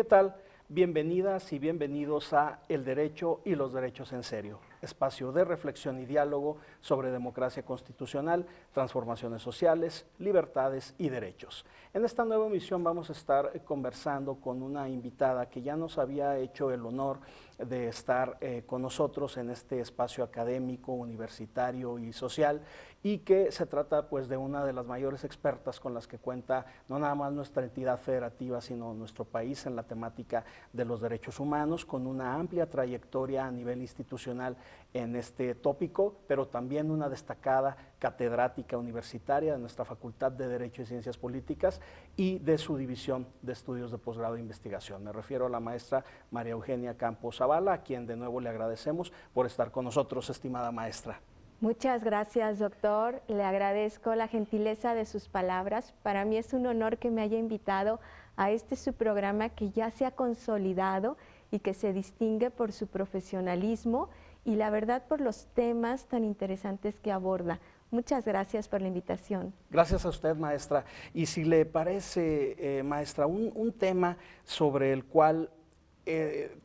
tal? Bienvenidas y bienvenidos a El Derecho y los Derechos en Serio, espacio de reflexión y diálogo sobre democracia constitucional, transformaciones sociales, libertades y derechos. En esta nueva emisión vamos a estar conversando con una invitada que ya nos había hecho el honor de estar con nosotros en este espacio académico, universitario y social, y que se trata pues de una de las mayores expertas con las que cuenta no nada más nuestra entidad federativa, sino nuestro país en la temática de los derechos humanos, con una amplia trayectoria a nivel institucional en este tópico, pero también una destacada catedrática universitaria de nuestra Facultad de Derecho y Ciencias Políticas y de su división de estudios de posgrado e investigación. Me refiero a la maestra María Eugenia Campos Zavala, a quien de nuevo le agradecemos por estar con nosotros, estimada maestra. Muchas gracias, doctor. Le agradezco la gentileza de sus palabras. Para mí es un honor que me haya invitado a su programa que ya se ha consolidado y que se distingue por su profesionalismo y la verdad por los temas tan interesantes que aborda. Muchas gracias por la invitación. Gracias a usted, maestra. Y si le parece, maestra, un tema sobre el cual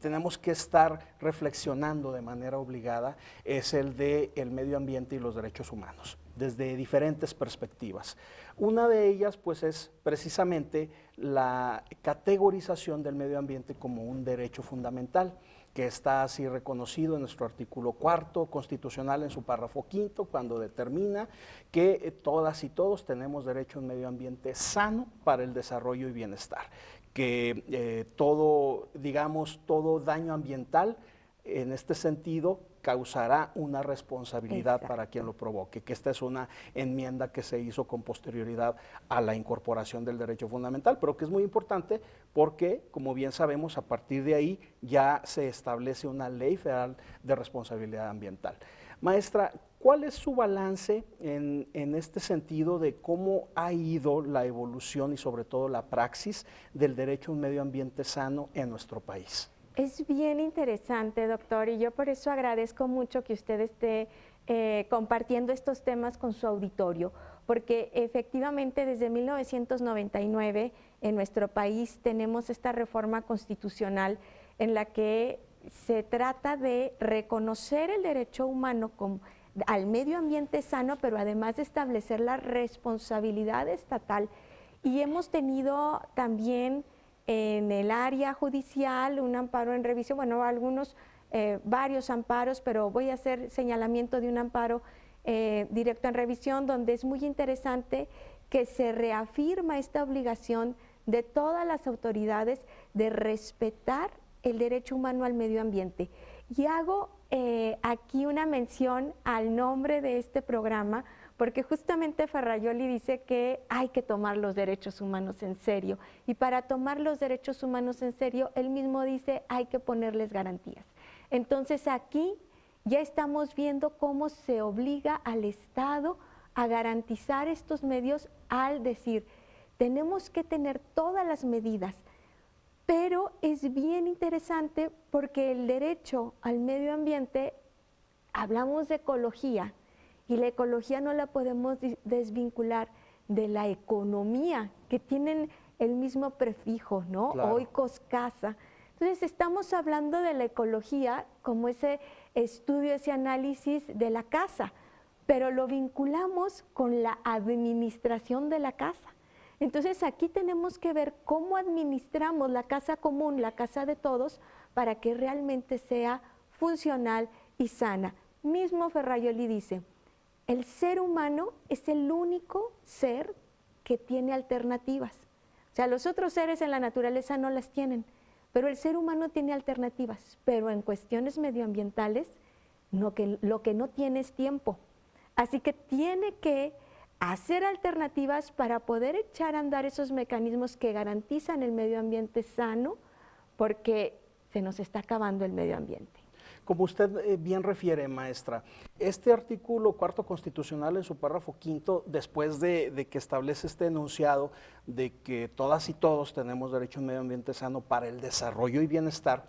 tenemos que estar reflexionando de manera obligada es el del medio ambiente y los derechos humanos, desde diferentes perspectivas. Una de ellas pues es precisamente la categorización del medio ambiente como un derecho fundamental, que está así reconocido en nuestro artículo 4 constitucional en su párrafo 5, cuando determina que todas y todos tenemos derecho a un medio ambiente sano para el desarrollo y bienestar, que todo daño ambiental en este sentido causará una responsabilidad para quien lo provoque, que esta es una enmienda que se hizo con posterioridad a la incorporación del derecho fundamental, pero que es muy importante porque, como bien sabemos, a partir de ahí ya se establece una ley federal de responsabilidad ambiental. Maestra, ¿cuál es su balance en este sentido de cómo ha ido la evolución y sobre todo la praxis del derecho a un medio ambiente sano en nuestro país? Es bien interesante, doctor, y yo por eso agradezco mucho que usted esté compartiendo estos temas con su auditorio, porque efectivamente desde 1999 en nuestro país tenemos esta reforma constitucional en la que se trata de reconocer el derecho humano al medio ambiente sano, pero además de establecer la responsabilidad estatal. Y hemos tenido también en el área judicial un amparo en revisión, bueno, varios amparos, pero voy a hacer señalamiento de un amparo directo en revisión, donde es muy interesante que se reafirma esta obligación de todas las autoridades de respetar el derecho humano al medio ambiente. Y hago aquí una mención al nombre de este programa, porque justamente Ferrajoli dice que hay que tomar los derechos humanos en serio, y para tomar los derechos humanos en serio, él mismo dice hay que ponerles garantías. Entonces aquí ya estamos viendo cómo se obliga al Estado a garantizar estos medios al decir, tenemos que tener todas las medidas, pero es bien interesante porque el derecho al medio ambiente, hablamos de ecología, y la ecología no la podemos desvincular de la economía, que tienen el mismo prefijo, ¿no? Claro. Oikos, casa. Entonces estamos hablando de la ecología como ese estudio, ese análisis de la casa, pero lo vinculamos con la administración de la casa. Entonces aquí tenemos que ver cómo administramos la casa común, la casa de todos, para que realmente sea funcional y sana. Mismo Ferrajoli dice, el ser humano es el único ser que tiene alternativas. O sea, los otros seres en la naturaleza no las tienen, pero el ser humano tiene alternativas. Pero en cuestiones medioambientales, lo que no tiene es tiempo. Así que tiene que hacer alternativas para poder echar a andar esos mecanismos que garantizan el medio ambiente sano, porque se nos está acabando el medio ambiente. Como usted bien refiere, maestra, este artículo 4 constitucional en su párrafo 5, después de que establece este enunciado de que todas y todos tenemos derecho a un medio ambiente sano para el desarrollo y bienestar,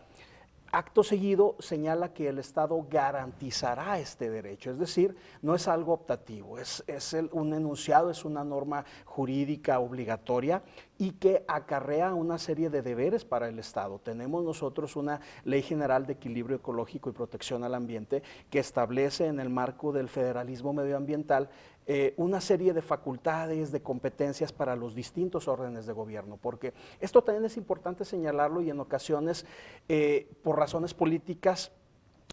Acto seguido señala que el Estado garantizará este derecho, es decir, no es algo optativo, es un enunciado, es una norma jurídica obligatoria y que acarrea una serie de deberes para el Estado. Tenemos nosotros una Ley General de Equilibrio Ecológico y Protección al Ambiente que establece en el marco del federalismo medioambiental una serie de facultades, de competencias para los distintos órdenes de gobierno, porque esto también es importante señalarlo y en ocasiones, por razones políticas,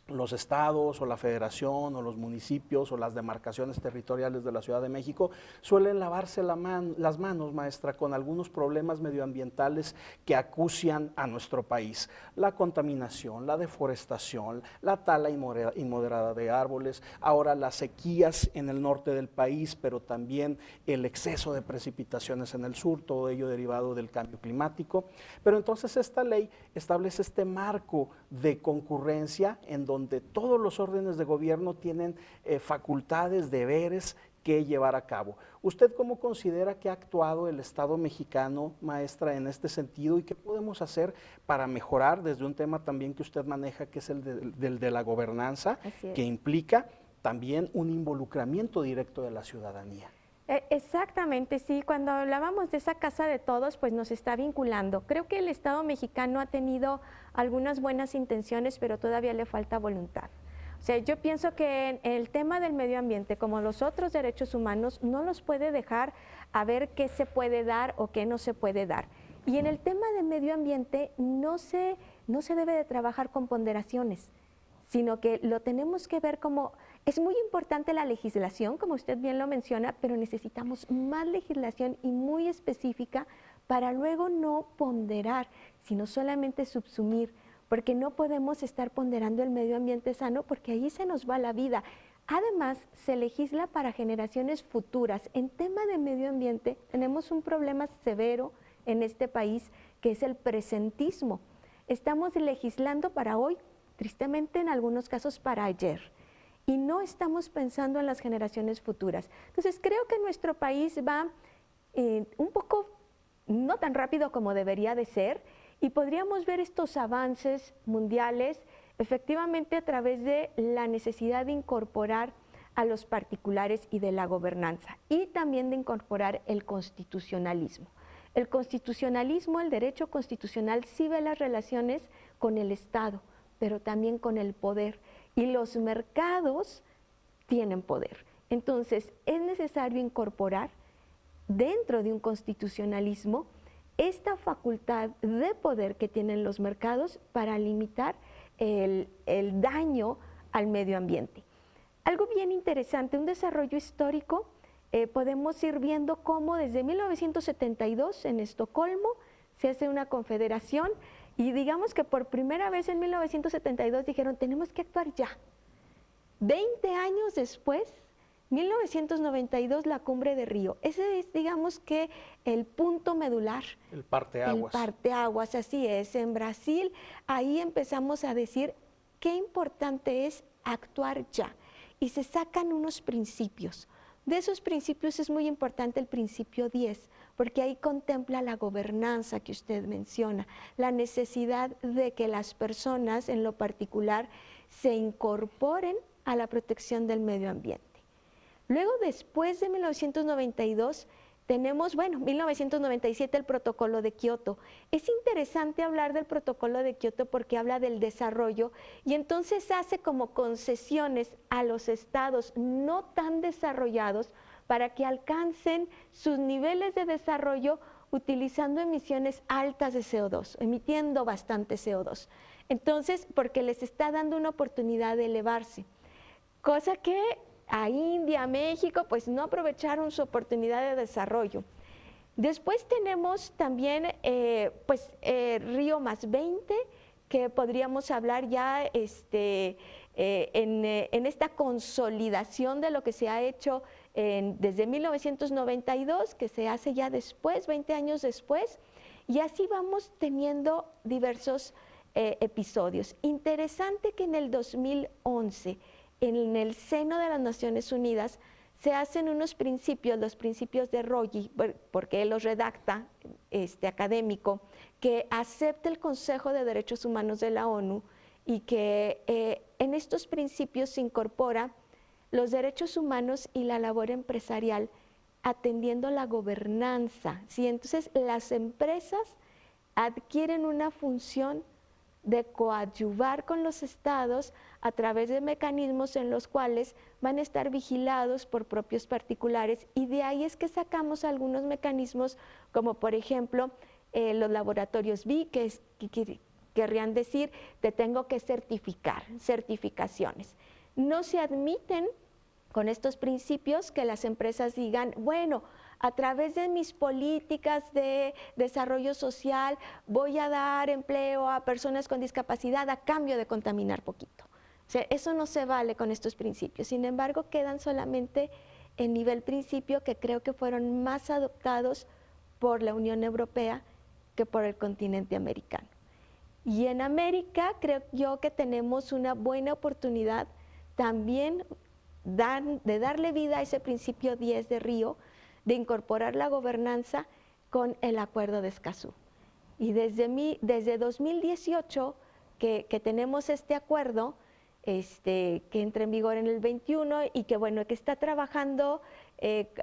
los estados o la federación o los municipios o las demarcaciones territoriales de la Ciudad de México suelen lavarse las manos, maestra, con algunos problemas medioambientales que acucian a nuestro país. La contaminación, la deforestación, la tala inmoderada de árboles, ahora las sequías en el norte del país, pero también el exceso de precipitaciones en el sur, todo ello derivado del cambio climático. Pero entonces esta ley establece este marco de concurrencia en donde todos los órdenes de gobierno tienen facultades, deberes que llevar a cabo. ¿Usted cómo considera que ha actuado el Estado mexicano, maestra, en este sentido y qué podemos hacer para mejorar desde un tema también que usted maneja, que es el de la gobernanza, que implica también un involucramiento directo de la ciudadanía? Exactamente, sí, cuando hablábamos de esa casa de todos, pues nos está vinculando. Creo que el Estado mexicano ha tenido algunas buenas intenciones, pero todavía le falta voluntad. O sea, yo pienso que en el tema del medio ambiente, como los otros derechos humanos, no los puede dejar a ver qué se puede dar o qué no se puede dar. Y en el tema del medio ambiente no se debe de trabajar con ponderaciones, sino que lo tenemos que ver como, es muy importante la legislación, como usted bien lo menciona, pero necesitamos más legislación y muy específica para luego no ponderar, sino solamente subsumir, porque no podemos estar ponderando el medio ambiente sano porque ahí se nos va la vida. Además, se legisla para generaciones futuras. En tema de medio ambiente tenemos un problema severo en este país que es el presentismo. Estamos legislando para hoy, tristemente en algunos casos para ayer, y no estamos pensando en las generaciones futuras. Entonces creo que nuestro país va un poco, no tan rápido como debería de ser, y podríamos ver estos avances mundiales efectivamente a través de la necesidad de incorporar a los particulares y de la gobernanza, y también de incorporar el constitucionalismo. El constitucionalismo, el derecho constitucional, sí ve las relaciones con el Estado, pero también con el poder, y los mercados tienen poder. Entonces, es necesario incorporar dentro de un constitucionalismo esta facultad de poder que tienen los mercados para limitar el daño al medio ambiente. Algo bien interesante, un desarrollo histórico, podemos ir viendo cómo desde 1972 en Estocolmo se hace una confederación. Y digamos que por primera vez en 1972 dijeron, tenemos que actuar ya. 20 años después, 1992, la Cumbre de Río. Ese es, digamos que, el punto medular. El parteaguas. El parteaguas, así es. En Brasil, ahí empezamos a decir qué importante es actuar ya. Y se sacan unos principios. De esos principios es muy importante el principio 10, porque ahí contempla la gobernanza que usted menciona, la necesidad de que las personas en lo particular se incorporen a la protección del medio ambiente. Luego, después de 1992, tenemos, 1997 el Protocolo de Kioto. Es interesante hablar del Protocolo de Kioto porque habla del desarrollo y entonces hace como concesiones a los estados no tan desarrollados para que alcancen sus niveles de desarrollo utilizando emisiones altas de CO2, emitiendo bastante CO2. Entonces, porque les está dando una oportunidad de elevarse, cosa que a India, a México, pues no aprovecharon su oportunidad de desarrollo. Después tenemos también Río más 20, que podríamos hablar ya en esta consolidación de lo que se ha hecho desde 1992, que se hace ya después, 20 años después, y así vamos teniendo diversos episodios. Interesante que en el 2011, en el seno de las Naciones Unidas, se hacen unos principios, los principios de Ruggie, porque él los redacta, académico, que acepta el Consejo de Derechos Humanos de la ONU y que en estos principios se incorpora los derechos humanos y la labor empresarial atendiendo la gobernanza, ¿sí? Entonces las empresas adquieren una función de coadyuvar con los estados a través de mecanismos en los cuales van a estar vigilados por propios particulares, y de ahí es que sacamos algunos mecanismos como por ejemplo los laboratorios BI, que querrían decir te tengo que certificar, certificaciones. No se admiten con estos principios que las empresas digan, bueno, a través de mis políticas de desarrollo social voy a dar empleo a personas con discapacidad a cambio de contaminar poquito. O sea, eso no se vale con estos principios. Sin embargo, quedan solamente en nivel principio, que creo que fueron más adoptados por la Unión Europea que por el continente americano. Y en América creo yo que tenemos una buena oportunidad también de darle vida a ese principio 10 de Río, de incorporar la gobernanza con el Acuerdo de Escazú. Y desde 2018 que tenemos este acuerdo, que entra en vigor en el 21 y que bueno, que está trabajando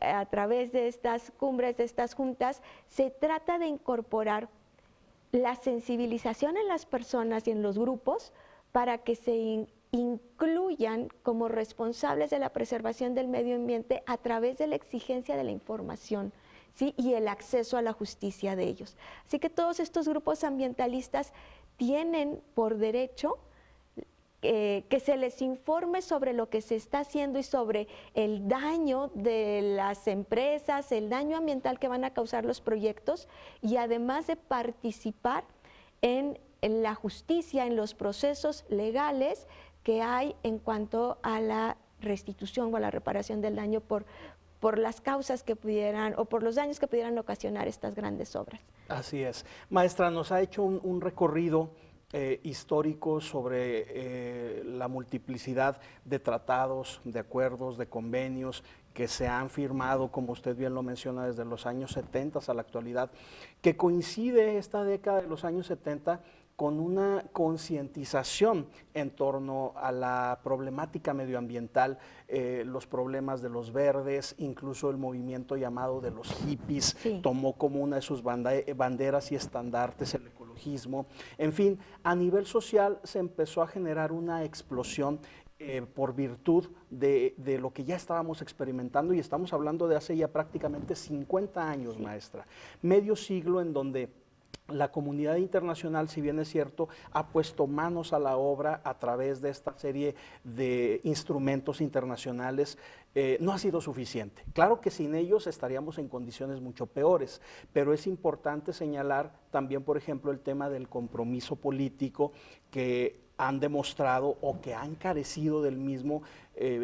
a través de estas cumbres, de estas juntas, se trata de incorporar la sensibilización en las personas y en los grupos para que se incluyan como responsables de la preservación del medio ambiente a través de la exigencia de la información, ¿sí? Y el acceso a la justicia de ellos. Así que todos estos grupos ambientalistas tienen por derecho que se les informe sobre lo que se está haciendo y sobre el daño de las empresas, el daño ambiental que van a causar los proyectos, y además de participar en la justicia, en los procesos legales que hay en cuanto a la restitución o a la reparación del daño por las causas que pudieran o por los daños que pudieran ocasionar estas grandes obras. Así es. Maestra, nos ha hecho un recorrido histórico sobre la multiplicidad de tratados, de acuerdos, de convenios que se han firmado, como usted bien lo menciona, desde los años 70 a la actualidad, que coincide esta década de los años 70 con una concientización en torno a la problemática medioambiental, los problemas de los verdes, incluso el movimiento llamado de los hippies, sí, tomó como una de sus banderas y estandartes el ecologismo. En fin, a nivel social se empezó a generar una explosión por virtud de lo que ya estábamos experimentando, y estamos hablando de hace ya prácticamente 50 años, sí, maestra, medio siglo en donde la comunidad internacional, si bien es cierto, ha puesto manos a la obra a través de esta serie de instrumentos internacionales, no ha sido suficiente. Claro que sin ellos estaríamos en condiciones mucho peores, pero es importante señalar también, por ejemplo, el tema del compromiso político que han demostrado o que han carecido del mismo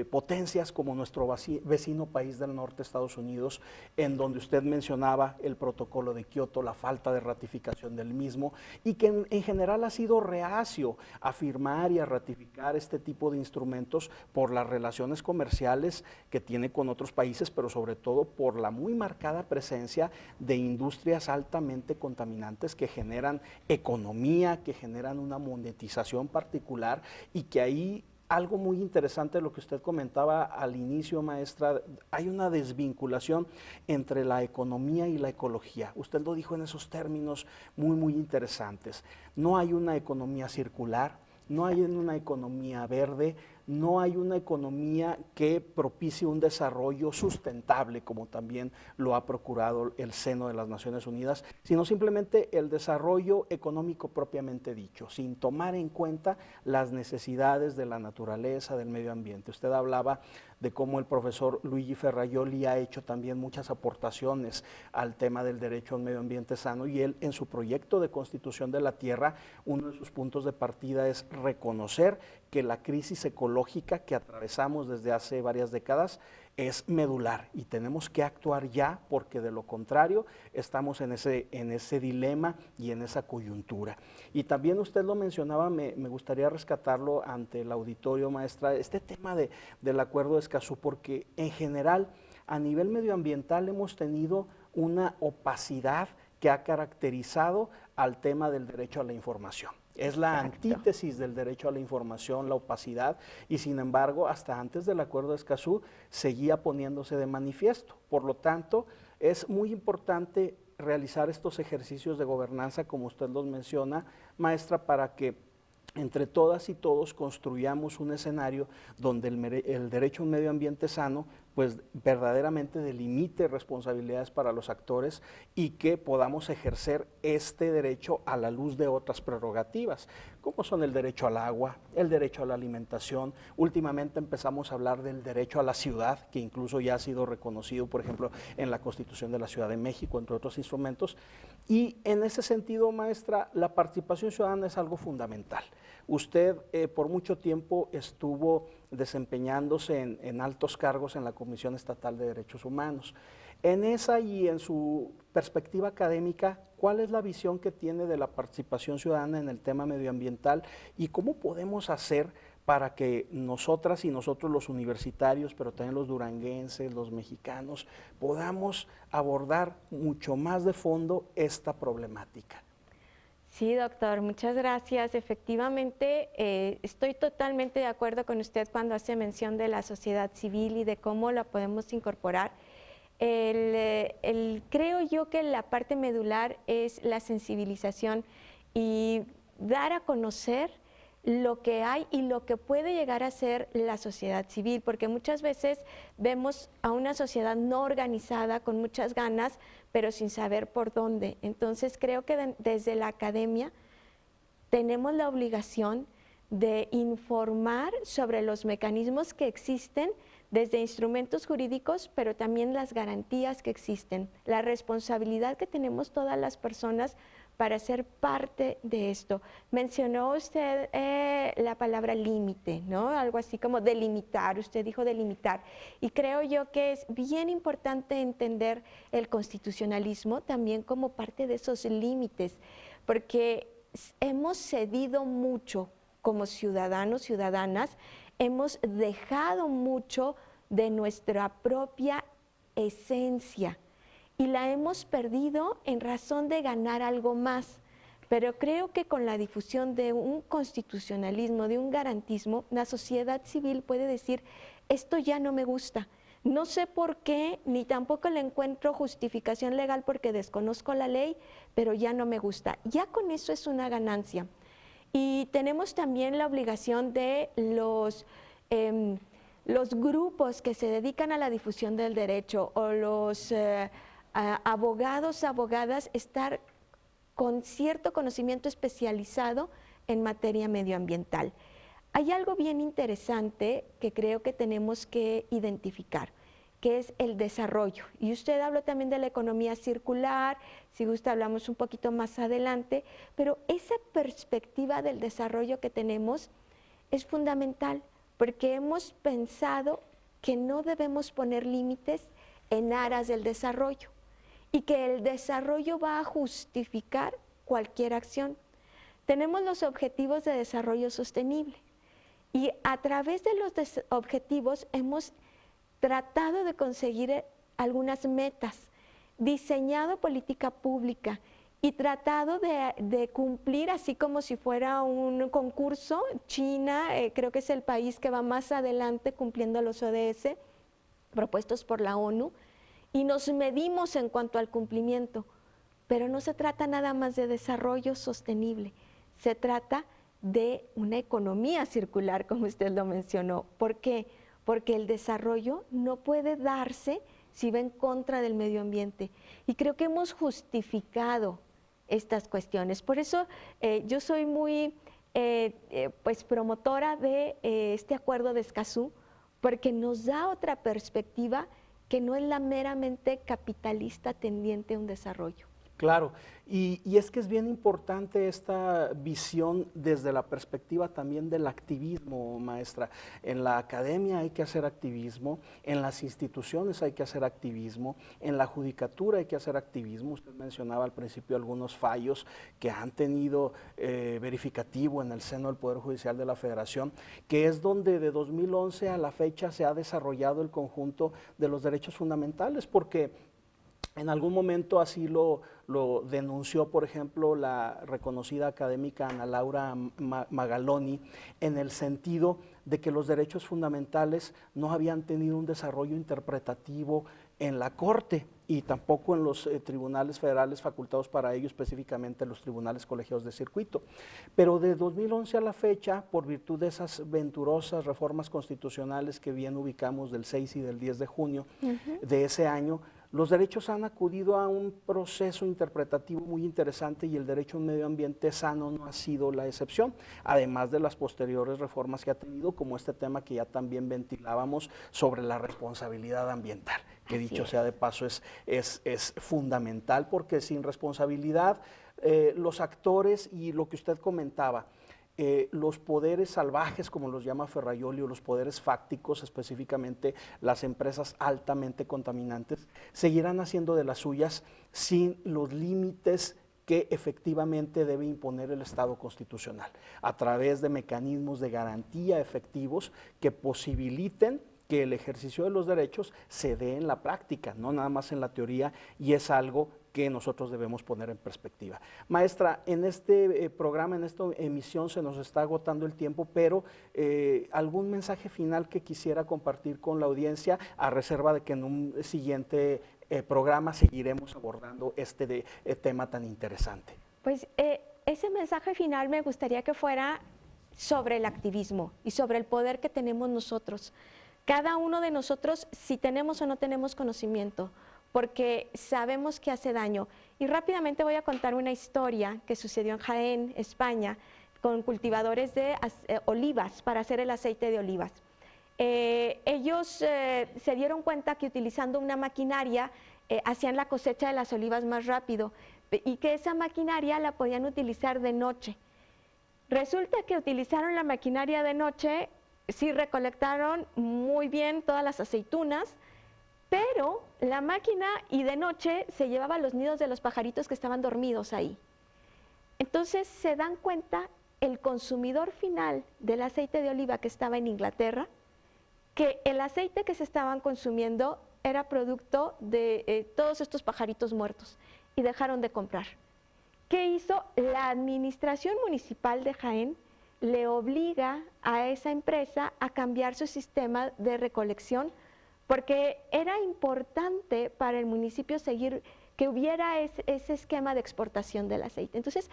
potencias como nuestro vecino país del norte, Estados Unidos, en donde usted mencionaba el protocolo de Kioto, la falta de ratificación del mismo, y que en general ha sido reacio a firmar y a ratificar este tipo de instrumentos por las relaciones comerciales que tiene con otros países, pero sobre todo por la muy marcada presencia de industrias altamente contaminantes que generan economía, que generan una monetización particular, y que ahí algo muy interesante de lo que usted comentaba al inicio, maestra, hay una desvinculación entre la economía y la ecología. Usted lo dijo en esos términos muy interesantes. No hay una economía circular, no hay una economía verde, no hay una economía que propicie un desarrollo sustentable, como también lo ha procurado el seno de las Naciones Unidas, sino simplemente el desarrollo económico propiamente dicho, sin tomar en cuenta las necesidades de la naturaleza, del medio ambiente. Usted hablaba de cómo el profesor Luigi Ferrajoli ha hecho también muchas aportaciones al tema del derecho a un medio ambiente sano, y él en su proyecto de Constitución de la Tierra, uno de sus puntos de partida es reconocer que la crisis ecológica que atravesamos desde hace varias décadas es medular y tenemos que actuar ya, porque de lo contrario estamos en ese dilema y en esa coyuntura. Y también usted lo mencionaba, me gustaría rescatarlo ante el auditorio, maestra, este tema del Acuerdo de Escazú, porque en general a nivel medioambiental hemos tenido una opacidad que ha caracterizado al tema del derecho a la información. Es la antítesis del derecho a la información, la opacidad, y sin embargo, hasta antes del Acuerdo de Escazú seguía poniéndose de manifiesto. Por lo tanto, es muy importante realizar estos ejercicios de gobernanza, como usted los menciona, maestra, para que entre todas y todos construyamos un escenario donde el derecho a un medio ambiente sano pues verdaderamente delimite responsabilidades para los actores y que podamos ejercer este derecho a la luz de otras prerrogativas, como son el derecho al agua, el derecho a la alimentación. Últimamente empezamos a hablar del derecho a la ciudad, que incluso ya ha sido reconocido, por ejemplo, en la Constitución de la Ciudad de México, entre otros instrumentos. Y en ese sentido, maestra, la participación ciudadana es algo fundamental. Usted por mucho tiempo estuvo desempeñándose en altos cargos en la Comisión Estatal de Derechos Humanos. En esa y en su perspectiva académica, ¿cuál es la visión que tiene de la participación ciudadana en el tema medioambiental y cómo podemos hacer para que nosotras y nosotros los universitarios, pero también los duranguenses, los mexicanos, podamos abordar mucho más de fondo esta problemática? Sí, doctor, muchas gracias. Efectivamente, estoy totalmente de acuerdo con usted cuando hace mención de la sociedad civil y de cómo la podemos incorporar. Creo yo que la parte medular es la sensibilización y dar a conocer lo que hay y lo que puede llegar a ser la sociedad civil, porque muchas veces vemos a una sociedad no organizada con muchas ganas, pero sin saber por dónde. Entonces creo que desde la academia tenemos la obligación de informar sobre los mecanismos que existen desde instrumentos jurídicos, pero también las garantías que existen, la responsabilidad que tenemos todas las personas para ser parte de esto. Mencionó usted la palabra límite, ¿no? Algo así como delimitar, usted dijo delimitar. Y creo yo que es bien importante entender el constitucionalismo también como parte de esos límites, porque hemos cedido mucho como ciudadanos, ciudadanas, hemos dejado mucho de nuestra propia esencia y la hemos perdido en razón de ganar algo más. Pero creo que con la difusión de un constitucionalismo, de un garantismo, la sociedad civil puede decir, esto ya no me gusta. No sé por qué, ni tampoco le encuentro justificación legal porque desconozco la ley, pero ya no me gusta. Ya con eso es una ganancia. Y tenemos también la obligación de los grupos que se dedican a la difusión del derecho o los abogados, abogadas, estar con cierto conocimiento especializado en materia medioambiental. Hay algo bien interesante que creo que tenemos que identificar, que es el desarrollo. Y usted habló también de la economía circular, si gusta hablamos un poquito más adelante, pero esa perspectiva del desarrollo que tenemos es fundamental, porque hemos pensado que no debemos poner límites en aras del desarrollo y que el desarrollo va a justificar cualquier acción. Tenemos los objetivos de desarrollo sostenible y a través de los objetivos hemos tratado de conseguir algunas metas, diseñado política pública y tratado de cumplir así como si fuera un concurso. China creo que es el país que va más adelante cumpliendo los ODS propuestos por la ONU y nos medimos en cuanto al cumplimiento, pero no se trata nada más de desarrollo sostenible, se trata de una economía circular, como usted lo mencionó. ¿Por qué? Porque el desarrollo no puede darse si va en contra del medio ambiente. Y creo que hemos justificado estas cuestiones. Por eso yo soy muy pues promotora de este acuerdo de Escazú, porque nos da otra perspectiva que no es la meramente capitalista tendiente a un desarrollo. Claro, y es que es bien importante esta visión desde la perspectiva también del activismo, maestra. En la academia hay que hacer activismo, en las instituciones hay que hacer activismo, en la judicatura hay que hacer activismo. Usted mencionaba al principio algunos fallos que han tenido verificativo en el seno del Poder Judicial de la Federación, que es donde de 2011 a la fecha se ha desarrollado el conjunto de los derechos fundamentales, porque En algún momento así lo denunció, por ejemplo, la reconocida académica Ana Laura Magaloni, en el sentido de que los derechos fundamentales no habían tenido un desarrollo interpretativo en la Corte y tampoco en los tribunales federales facultados para ello, específicamente los tribunales colegiados de circuito. Pero de 2011 a la fecha, por virtud de esas venturosas reformas constitucionales que bien ubicamos del 6 y del 10 de junio de ese año, los derechos han acudido a un proceso interpretativo muy interesante y el derecho a un medio ambiente sano no ha sido la excepción, además de las posteriores reformas que ha tenido, como este tema que ya también ventilábamos sobre la responsabilidad ambiental, que dicho sea de paso es fundamental, porque sin responsabilidad los actores y lo que usted comentaba, los poderes salvajes, como los llama Ferrajoli, o los poderes fácticos, específicamente las empresas altamente contaminantes, seguirán haciendo de las suyas sin los límites que efectivamente debe imponer el Estado constitucional, a través de mecanismos de garantía efectivos que posibiliten que el ejercicio de los derechos se dé en la práctica, no nada más en la teoría, y es algo que nosotros debemos poner en perspectiva. Maestra, en este programa, en esta emisión se nos está agotando el tiempo, pero ¿algún mensaje final que quisiera compartir con la audiencia, a reserva de que en un siguiente programa seguiremos abordando este tema tan interesante? Pues ese mensaje final me gustaría que fuera sobre el activismo y sobre el poder que tenemos nosotros. Cada uno de nosotros, si tenemos o no tenemos conocimiento, porque sabemos que hace daño. Y rápidamente voy a contar una historia que sucedió en Jaén, España, con cultivadores de olivas para hacer el aceite de olivas. Ellos se dieron cuenta que utilizando una maquinaria hacían la cosecha de las olivas más rápido y que esa maquinaria la podían utilizar de noche. Resulta que utilizaron la maquinaria de noche, sí recolectaron muy bien todas las aceitunas, pero la máquina y de noche se llevaba los nidos de los pajaritos que estaban dormidos ahí. Entonces se dan cuenta el consumidor final del aceite de oliva que estaba en Inglaterra, que el aceite que se estaban consumiendo era producto de todos estos pajaritos muertos y dejaron de comprar. ¿Qué hizo? La administración municipal de Jaén le obliga a esa empresa a cambiar su sistema de recolección, porque era importante para el municipio seguir, que hubiera ese esquema de exportación del aceite. Entonces,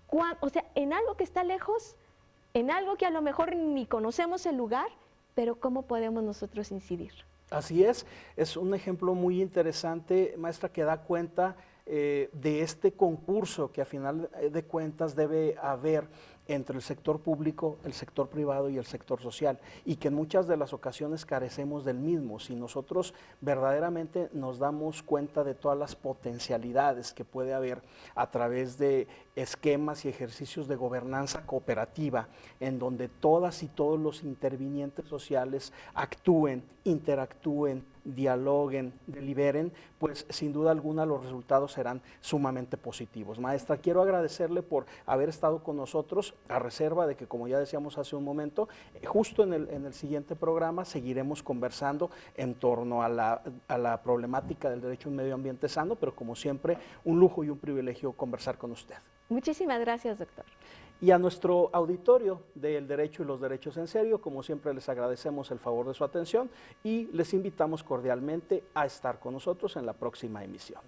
o sea, en algo que está lejos, en algo que a lo mejor ni conocemos el lugar, pero ¿cómo podemos nosotros incidir? Así es un ejemplo muy interesante, maestra, que da cuenta de este concurso que a final de cuentas debe haber entre el sector público, el sector privado y el sector social, y que en muchas de las ocasiones carecemos del mismo. Si nosotros verdaderamente nos damos cuenta de todas las potencialidades que puede haber a través de esquemas y ejercicios de gobernanza cooperativa, en donde todas y todos los intervinientes sociales actúen, interactúen, dialoguen, deliberen, pues sin duda alguna los resultados serán sumamente positivos. Maestra, quiero agradecerle por haber estado con nosotros, a reserva de que, como ya decíamos hace un momento, justo en el siguiente programa seguiremos conversando en torno a la problemática del derecho a un medio ambiente sano, pero como siempre, un lujo y un privilegio conversar con usted. Muchísimas gracias, doctor. Y a nuestro auditorio del Derecho y los Derechos en Serio, como siempre les agradecemos el favor de su atención y les invitamos cordialmente a estar con nosotros en la próxima emisión.